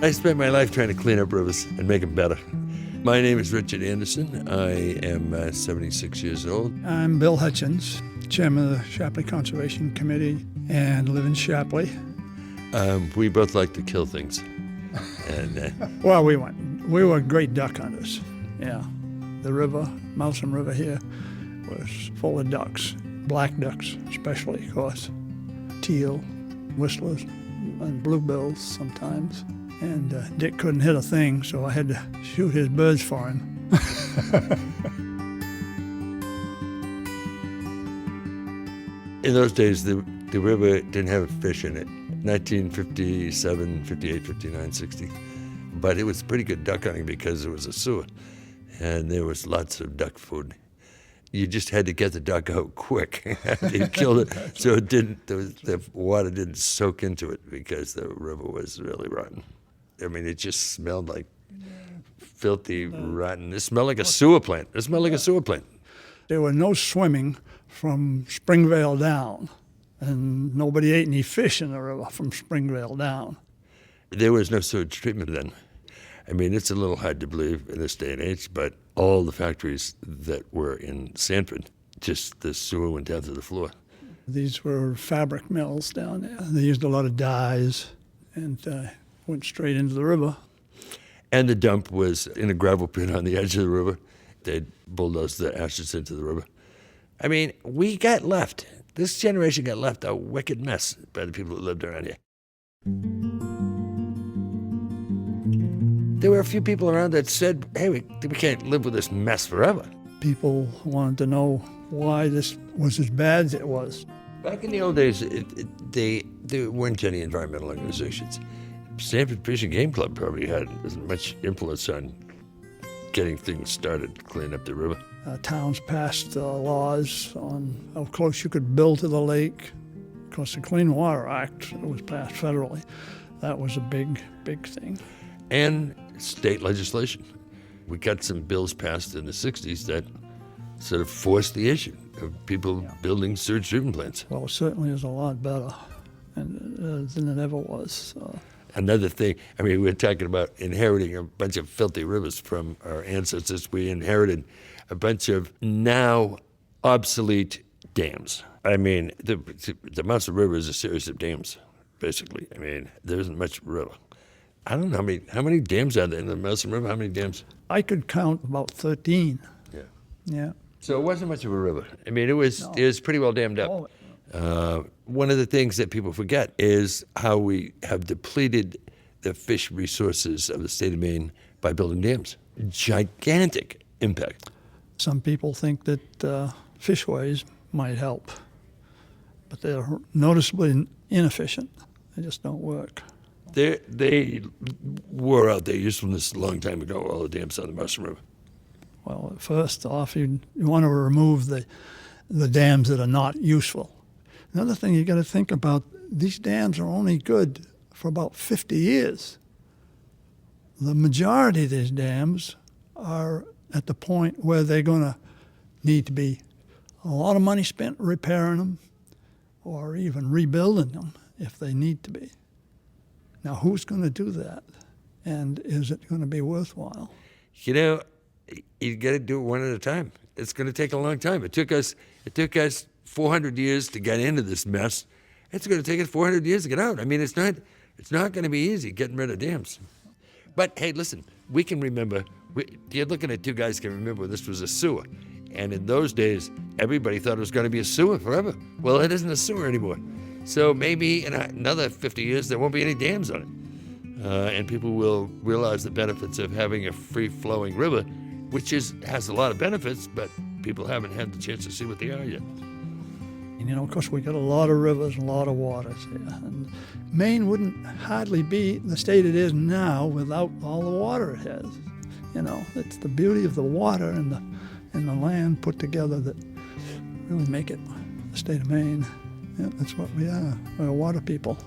I spent my life trying to clean up rivers and make them better. My name is Richard Anderson. I am 76 years old. I'm Bill Hutchins, chairman of the Shapley Conservation Committee, and live in Shapley. We both like to kill things. And Well, we were great duck hunters. Yeah, the river, Mousam River here, was full of ducks, black ducks especially, of course, teal, whistlers, and bluebills sometimes. And Dick couldn't hit a thing, so I had to shoot his birds for him. in those days, the river didn't have fish in it. 1957, 58, 59, 60. But it was pretty good duck hunting because it was a sewer, and there was lots of duck food. You just had to get the duck out quick. You killed it, so it didn't. The water didn't soak into it because the river was really rotten. I mean, it just smelled like filthy, rotten. It smelled like a sewer plant. It smelled like a sewer plant. There was no swimming from Springvale down, and nobody ate any fish in the river from Springvale down. There was no sewage treatment then. I mean, it's a little hard to believe in this day and age, but all the factories that were in Sanford, just the sewer went down to the floor. These were fabric mills down there. They used a lot of dyes and went straight into the river. And the dump was in a gravel pit on the edge of the river. They'd bulldoze the ashes into the river. I mean, we got left. This generation got left a wicked mess by the people that lived around here. There were a few people around that said, hey, we can't live with this mess forever. People wanted to know why this was as bad as it was. Back in the old days, there weren't any environmental organizations. Sanford Fish and Game Club probably had as much influence on getting things started to clean up the river. Towns passed laws on how close you could build to the lake. Of course, the Clean Water Act was passed federally. That was a big, big thing. And state legislation. We got some bills passed in the 60s that sort of forced the issue of people building sewage treatment plants. Well, it certainly is a lot better than it ever was. Another thing, I mean, we're talking about inheriting a bunch of filthy rivers from our ancestors. We inherited a bunch of now obsolete dams. I mean, the Mousam River is a series of dams, basically. I mean, there isn't much river. I don't know how many dams are there in the Mousam River. How many dams? I could count about 13. Yeah. Yeah. So it wasn't much of a river. I mean, it was pretty well dammed up. One of the things that people forget is how we have depleted the fish resources of the state of Maine by building dams. Gigantic impact. Some people think that fishways might help, but they're noticeably inefficient. They just don't work. They wore out their usefulness a long time ago, all the dams on the Mousam River. Well, first off, you want to remove the dams that are not useful. Another thing you got to think about, these dams are only good for about 50 years. The majority of these dams are at the point where they're going to need to be a lot of money spent repairing them or even rebuilding them if they need to be. Now, who's going to do that? And is it going to be worthwhile? You know, you got to do it one at a time. It's going to take a long time. It took us 400 years to get into this mess. It's going to take us 400 years to get out. I mean, it's not going to be easy getting rid of dams. But hey, listen, we can remember. You're looking at two guys who can remember this was a sewer, and in those days, everybody thought it was going to be a sewer forever. Well, it isn't a sewer anymore. So maybe in another 50 years, there won't be any dams on it. And people will realize the benefits of having a free-flowing river, which has a lot of benefits, but people haven't had the chance to see what they are yet. And, of course, we got a lot of rivers and a lot of waters here. And Maine wouldn't hardly be the state it is now without all the water it has. It's the beauty of the water and the land put together that really make it the state of Maine. Yeah, that's what we are. We're water people.